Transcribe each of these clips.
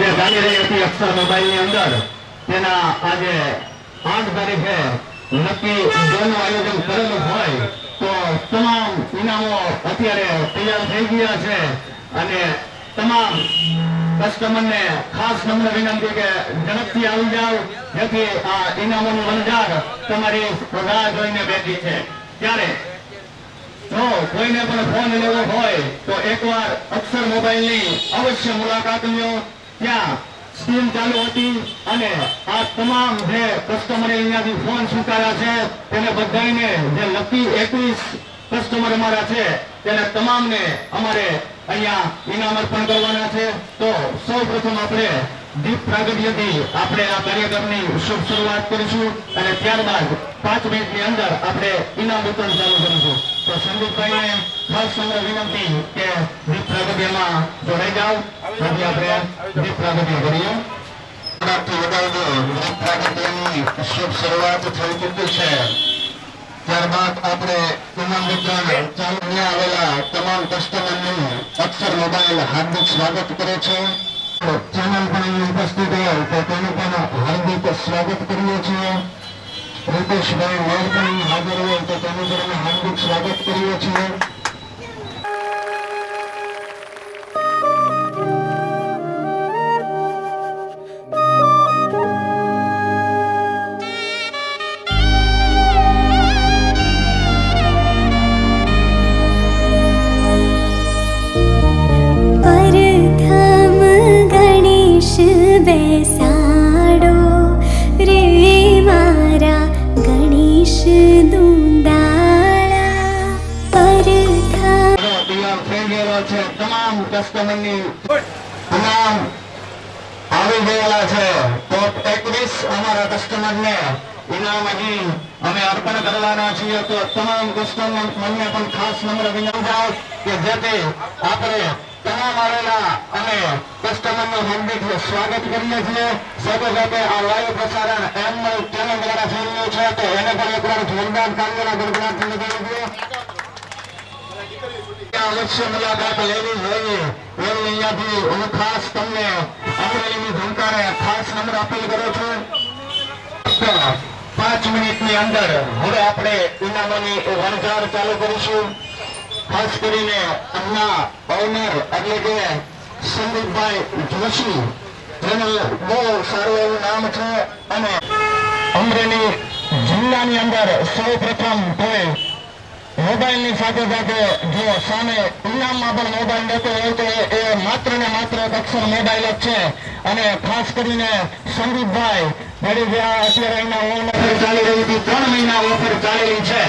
જે ચાલી રહી હતી અક્ષર મોબાઈલની અંદર તેના આજે 8 તારીખે નક્કી ડ્રોનું આયોજન કરેલું હોય તો તમામ ઇનામો અત્યારે તૈયાર થઈ ગયા છે અને તમામ કસ્ટમરને ખાસ નમ્ર વિનંતી કે ઝડપથી આવી જાવ જેથી આ ઇનામોની વણઝાર તમારી રાહ જોઈને બેઠી છે। ત્યારે જો કોઈને પણ ફોન લેવો હોય તો એકવાર અક્ષર મોબાઈલની અવશ્ય મુલાકાત લ્યો। ત્યાં સ્કીમ ચાલુ હતી અને આ તમામ જે કસ્ટમરે અહીંયાથી ફોન સ્વીકાર્યા છે તેને બધાને જે લકી 21 કસ્ટમર અમારા છે તેને તમામને અમારે અહીંયા ઇનામ અર્પણ કરવાના છે। તો સૌ પ્રથમ આપણે દીપ પ્રાગટ્યથી આપણે આ કાર્યક્રમની શુભ શરૂઆત કરીશું અને ત્યારબાદ 5 મિનિટની અંદર આપણે ઇનામ વિતરણ ચાલુ કરીશું। તો સંદીપભાઈને ખાસ નમ્ર વિનંતી કે દીપ પ્રાગટ્યમાં જોડાઈ જાઓ તેથી આપણે દીપ પ્રાગટ્ય કરીએ। દીપ પ્રાગટ્યની શુભ શરૂઆત થઈ ચૂકી છે। ત્યારબાદ આપણે ઇનામ વિતરણ ચાલુ આવેલા તમામ કસ્ટમરનું અક્ષર મોબાઈલ હાર્દિક સ્વાગત કરે છે। ચેનલ પણ ઉપસ્થિત હોય તો તેનું પણ હાર્દિક સ્વાગત કરીએ છીએ। રીતેશભાઈ મેર પણ હાજર હોય તો તેનું પણ હાર્દિક સ્વાગત કરીએ છીએ। બેસાડો રે મારા ગણેશ દુંદાળા પરથા તૈયાર થઈ ગયેલો છે। તમામ કસ્ટમરની ઇનામ આવી ગયેલા છે। ટોપ 21 અમારા કસ્ટમરને ઇનામ હજી અમે અર્પણ કરવાના છીએ। તો તમામ કસ્ટમર મને પણ ખાસ નમ્ર વિનંતી કે જેથી આપણે તમામ આવેલા અને કસ્ટમરનું હાર્દિક સ્વાગત કરીએ છીએ। સાથે સાથે આ લાઈવ પ્રસારણ એમએલ ચેનલ દ્વારા થઈ રહ્યું છે તો એને પણ એકવાર જોરદાર તાળીઓના ગડગડાટથી વધાવી દો। અવશ્ય મુલાકાત લેવી જોઈએ એવી અહીંયાથી હું ખાસ તમને અમરેલીની જનતાને ખાસ નમ્ર અપીલ કરું છું। 5 મિનિટની અંદર હવે આપણે ઇનામોની વણઝાર ચાલુ કરીશું। ખાસ કરીને એમના ઓનર એટલે કે સંદીપભાઈ જોશી જેનું બહુ સારું એવું નામ છે અને અમરેલી જિલ્લાની અંદર સૌ પ્રથમ કોઈ મોબાઈલની સાથે સાથે જો સામે ઇનામમાં પણ મોબાઈલ લેતો હોય તો એ માત્ર ને માત્ર અક્ષર મોબાઈલ જ છે। અને ખાસ કરીને સંદીપભાઈ મેળી ગયા અત્યારે એના ઓનર ચાલી રહી હતી 3 મહિના ઓફર ચાલેલી છે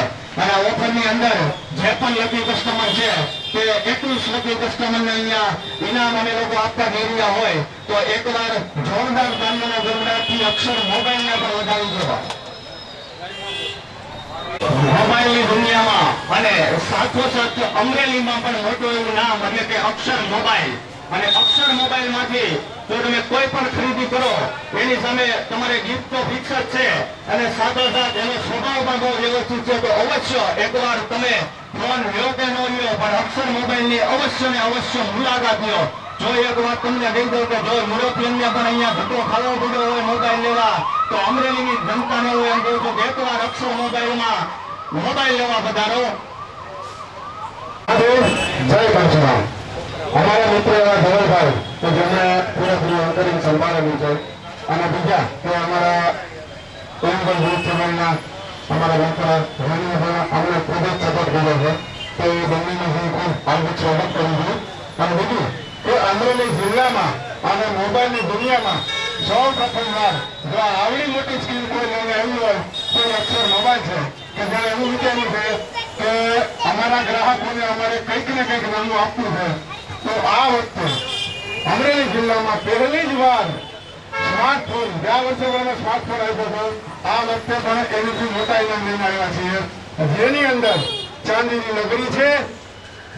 અને ઓફરની અંદર જે પણ લકી કસ્ટમર છે તે 21 લકી કસ્ટમરને અહીંયા ઇનામ અમે લોકો આપવા જઈ રહ્યા હોય તો એકવાર જોરદાર તાળીઓના ગડગડાટથી અક્ષર મોબાઈલને પણ વધાવી દો। મોબાઈલની દુનિયામાં અને સાથોસાથ અમરેલીમાં પણ મોટું એવું નામ એટલે કે અક્ષર મોબાઈલ અને અક્ષર મોબાઈલ માંથી જો તમે કોઈ પણ ખરીદી કરો એની સામે તમારે ગિફ્ટ તો ફિક્સ જ છે અને સાથોસાથ એનો સ્વભાવ પણ બહુ વ્યવસ્થિત છે। તો અવશ્ય એકવાર તમે ફોન લ્યો કે ન લ્યો પણ અક્ષર મોબાઈલની અવશ્ય ને અવશ્ય મુલાકાત લ્યો। જો એક વાત તમને કહી દઉં કે જો યુરોપિયનને પણ અહીંયા ધક્કો ખાવો પડ્યો હોય મોબાઈલ લેવા તો અમરેલીની જનતાને હું એમ કહું છું કે એકવાર અક્ષર મોબાઈલમાં મોબાઈલ લેવા પધારો। જય પરશુરામ। અમારા મિત્ર એવા ધવલભાઈ કે જેમણે પૂરેપૂરી અંતરિંગ સંભાળેલું છે અને બીજા કે અમારા એમબલ ગ્રુપ ચેનલના અમારા મિત્ર રવિભાઈ અમને ખૂબ જ સપોર્ટ કર્યો છે તો એ બંનેને હું ખૂબ હાર્દિક સ્વાગત કરું છું। અને બીજું કે અમરેલી જિલ્લામાં અને મોબાઈલની દુનિયામાં સૌ પ્રથમ વાર જો આવડી મોટી સ્કીમ કોઈ લઈને આવી હોય તો અક્ષર મોબાઈલ છે કે જ્યારે એવું વિચાર્યું છે કે અમારા ગ્રાહકોને અમારે કંઈક ને કંઈક નાનું આપવું છે તો આ વખતે અમરેલી જિલ્લામાં પહેલી જ વાર સ્માર્ટફોન ગયા વર્ષે મને સ્માર્ટફોન આપ્યો હતો આ વખતે પણ એની મોટા ઇનામ લઈને આવ્યા છીએ જેની અંદર ચાંદીની નગરી છે,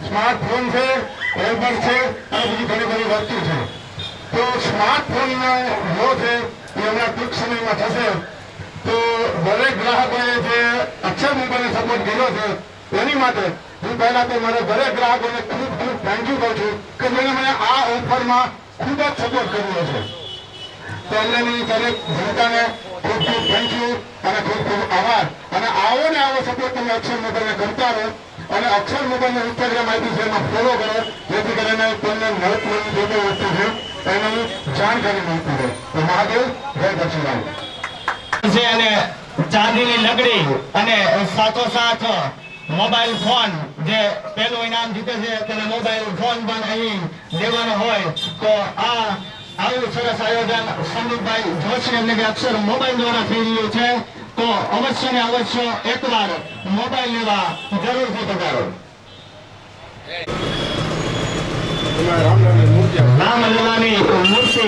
સ્માર્ટફોન છે, રેબર છે અને બીજી ઘણી બધી વસ્તુ છે। તો સ્માર્ટફોનનો લો છે એ હમણાં ટૂંક સમયમાં થશે તો દરેક ગ્રાહકોએ જે અક્ષર મોબાઈલને સપોર્ટ કર્યો છે એની માટે હું પહેલા તો મારા દરેક ગ્રાહકોને ખૂબ ખૂબ થેન્ક યુ કહું છું કે જેને મને આ ઓફરમાં ખૂબ જ સપોર્ટ કર્યો છે. તો એમની દરેક જનતાને ખૂબ ખૂબ થેન્ક યુ અને ખૂબ ખૂબ આભાર. અને આવો ને આવો સપોર્ટ તમે અક્ષર મોબાઈલને કરતા રહો અને અક્ષર મોબાઈલનો ઇન્સ્ટાગ્રામ આઈડી છે એમાં ફોલો કરો, જેથી કરીને તમને મહત્વની જે કંઈ વસ્તુ છે એની જાણકારી મળતી રહે. તો મહાદેવ જય દક્ષિણામ છે. અને ચાંદીની લગડી અને સાથોસાથ મોબાઈલ ફોન જે પહેલું ઇનામ જીતે છે તેને મોબાઈલ ફોન પણ અહીં દેવાનો હોય. તો આવું સરસ આયોજન સંદીપભાઈ જોશી એટલે કે અક્ષર મોબાઈલ દ્વારા થઈ રહ્યું છે. તો અવશ્ય ને અવશ્ય એકવાર મોબાઈલ લેવા જરૂરથી પધારો. રામલલાની મૂર્તિ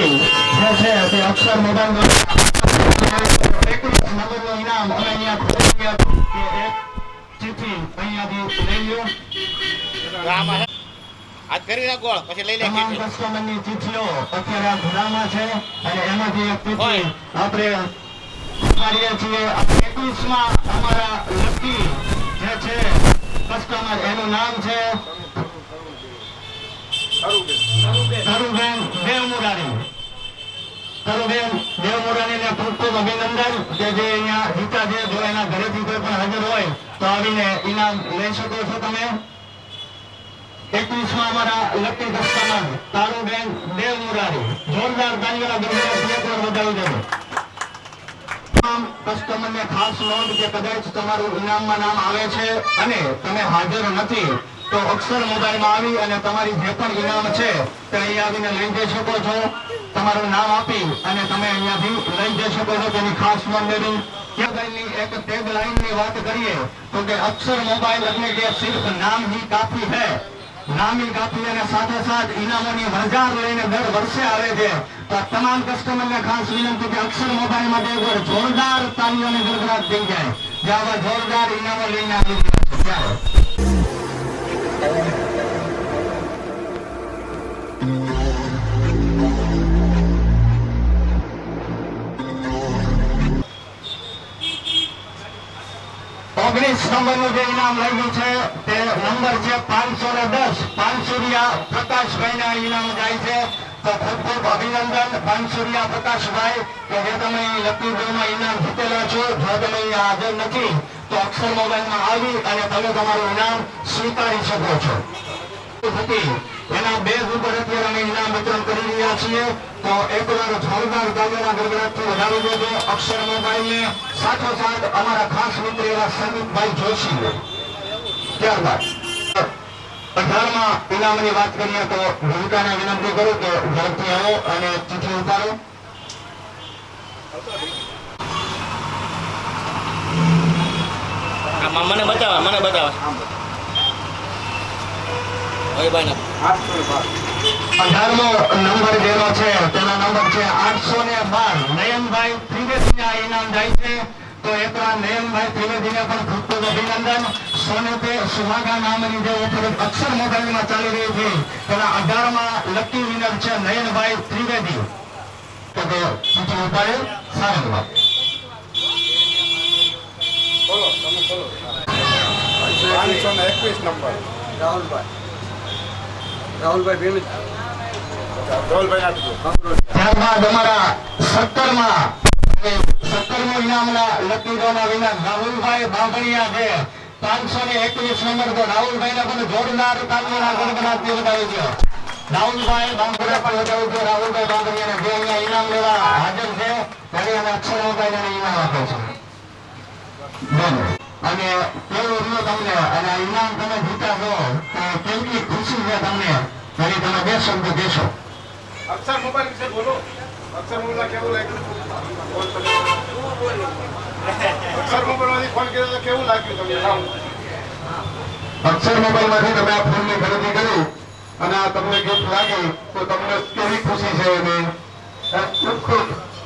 જે છે તે અક્ષર મોબાઈલ દ્વારા 21 નંબરનું ઇનામ અમે અહીંયા ખોલી હતું કે એક ચિઠ્ઠી અહીંયાથી લઈ લ્યો. હાથ કરી નાખો પછી લઈ લે. તમામ કસ્ટમરની ચિઠ્ઠીઓ અત્યારે આ ઘોડામાં છે અને એમાંથી એક ચિઠ્ઠી આપણે કરીએ છીએ. 21માં અમારા લકી જે છે કસ્ટમર એનું નામ છે તરુબેન દેવમુરારી. તરુબેન દેવમુરારીને ખૂબ ખૂબ અભિનંદન કે જે અહીંયા જીતા છે. જો એના ઘરેથી કોઈ પણ હાજર હોય તો આવીને ઇનામ લઈ શકો છો તમે. 21માં અમારા લકી કસ્ટમર તારુબેન દેવમુરારી. જોરદાર તાલીઓના ગણગણાટથી એકવાર વધાવી દેજો. તમામ કસ્ટમરને ખાસ નોંધ કે કદાચ તમારું ઇનામમાં નામ આવે છે અને તમે હાજર નથી તો અક્ષર મોબાઈલમાં આવી અને તમારી જે પણ ઇનામ છે તે અહીં આવીને લઈ જઈ શકો છો. તમારું નામ આપી અને તમે અહીંયાથી લઈ જઈ શકો છો. તેની ખાસ નોંધ લેવી. મોબાઈલની એક ટેગ લાઈનની વાત કરીએ તો કે અક્ષર મોબાઈલ એટલે કે સિર્ફ નામ ही काफी है. નામી કાફી અને સાથે સાથ ઇનામોની હજાર લઈને દર વર્ષે આવે છે. તો તમામ કસ્ટમરને ખાસ વિનંતી કે અક્ષર મોબાઈલ માટે એકવાર જોરદાર તાલીઓની ગડગડાટ થઈ જાય. જે આવા જોરદાર ઇનામો લઈને આવી રહ્યા છે ત્યારે નંબરનું જે ઇનામ લાગ્યું છે તે નંબર છે 510. પાંચસુરિયા પ્રકાશભાઈના ઇનામ જાય છે. તો ખૂબ ખૂબ અભિનંદન પાંચસુરિયા પ્રકાશભાઈ કે જે તમે લકી ડ્રોમાં ઇનામ જીતેલા છો. જો તમે હાજર નથી તો અક્ષર મોબાઈલમાં આવી અને તમે તમારું ઇનામ સ્વીકારી શકો છો. એના બેઝ ઉપર અત્યારે અમે ઇનામ વિતરણ કરી રહ્યા છીએ. તો એકવાર જોરદાર તાલીઓના ગડગડાટથી વધારી દેજો અક્ષર મોબાઈલને. સાથોસાથ અમારા ખાસ મિત્ર એવા સંદીપભાઈ જોશી. ત્યારબાદ 18માં ઇનામની વાત કરીએ તો ભૂમિકાને વિનંતી કરું કે ઝડપથી આવો અને ચિઠ્ઠી ઉતારો. મને બતાવો. 18મો નંબર જેનો છે તેનો નંબર છે 812. નયનભાઈ ત્રિવેદીને આ ઇનામ જાય છે. તો એકવાર નયનભાઈ ત્રિવેદીને પણ ખૂબ ખૂબ અભિનંદન. સોને પે સુહાગા નામની જે ઓફર અક્ષર મોબાઈલમાં ચાલી રહી છે તેના 18માં લકી વિનર છે નયનભાઈ ત્રિવેદી. તો ચિઠ્ઠી ઉપાડે સારંગમાં. બોલો તમે બોલો. 521 નંબર રાહુલભાઈ ભીમ. રાહુલભાઈ આપજો. ત્યારબાદ અમારા 17મો ઇનામના લકી ડ્રોના વિનર રાહુલભાઈ બાંભણિયા છે. 521 નંબર. તો રાહુલભાઈને પણ જોરદાર તાલીઓના ગડગડાટથી વધાવી દો. રાહુલભાઈ બાંભણિયા પણ વધાવી દો. રાહુલભાઈ બાંભણિયાને જે અહીંયા ઇનામ લેવા હાજર છે ત્યારે અમે અક્ષર મોબાઈલને ઇનામ આપે છે. અને કેવું રહ્યું તમને અને આ ઇનામ તમે જીતા છો તો કેવી ખુશી છે તમને ત્યારે તમે 2 શબ્દ કહેશો. અક્ષર મોબાઈલ વિશે બોલો. અક્ષર મોબાઈલ કેવું લાગ્યું? અક્ષર મોબાઈલમાંથી ફોન કર્યો તો કેવું લાગ્યું તમને? અક્ષર મોબાઈલમાંથી તમે આ ફોનની ખરીદી કરી અને આ તમને ગિફ્ટ લાગી તો તમને કેવી ખુશી છે એની?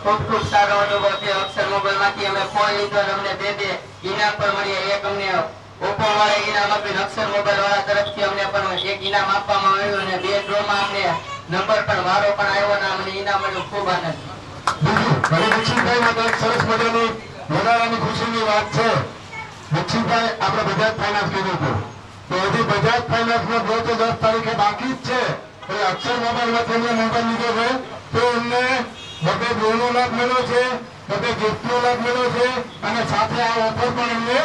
ખૂબ સારો અનુભવ છે. અક્ષર મોબાઈલમાંથી અમે ફોન લીધો અને અમને 2 ઇનામ પણ મળ્યા. એક અમને ઓપ્પો વાળા ઇનામ આપ્યું. અક્ષર મોબાઈલ વાળા તરફથી અમને પણ એક ઇનામ આપવામાં આવ્યું અને 2 ડ્રોમાં અમને નંબર પણ વારો પણ આવ્યો અને અમને ઇનામ મળ્યું. ખૂબ આનંદ. હવે દીક્ષિતભાઈ એક સરસ મજાની વધારાની ખુશીની વાત છે. દીક્ષિતભાઈ આપણે બજાજ ફાઇનાન્સ કીધું હતું તો હજી બજાજ ફાઇનાન્સનો ડ્રો તો 10 તારીખે બાકી જ છે. એ અક્ષર મોબાઈલમાંથી એમને મોબાઈલ લીધો છે તો એમને બધે ડ્રોનો લાભ મળ્યો છે, બધે ગિફ્ટનો લાભ મળ્યો છે અને સાથે આ ઓફર પણ એમને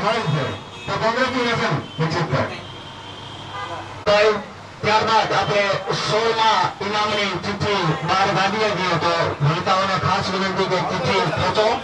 મળી છે. તો કોંગ્રેચ્યુલેશન દીક્ષિતભાઈ. ત્યારબાદ આપણે 16મા ઇનામની ચિઠ્ઠી બહાર કાઢીએ છીએ તો ભણતાઓને ખાસ વિનંતી કે ચિઠ્ઠી પહોંચો.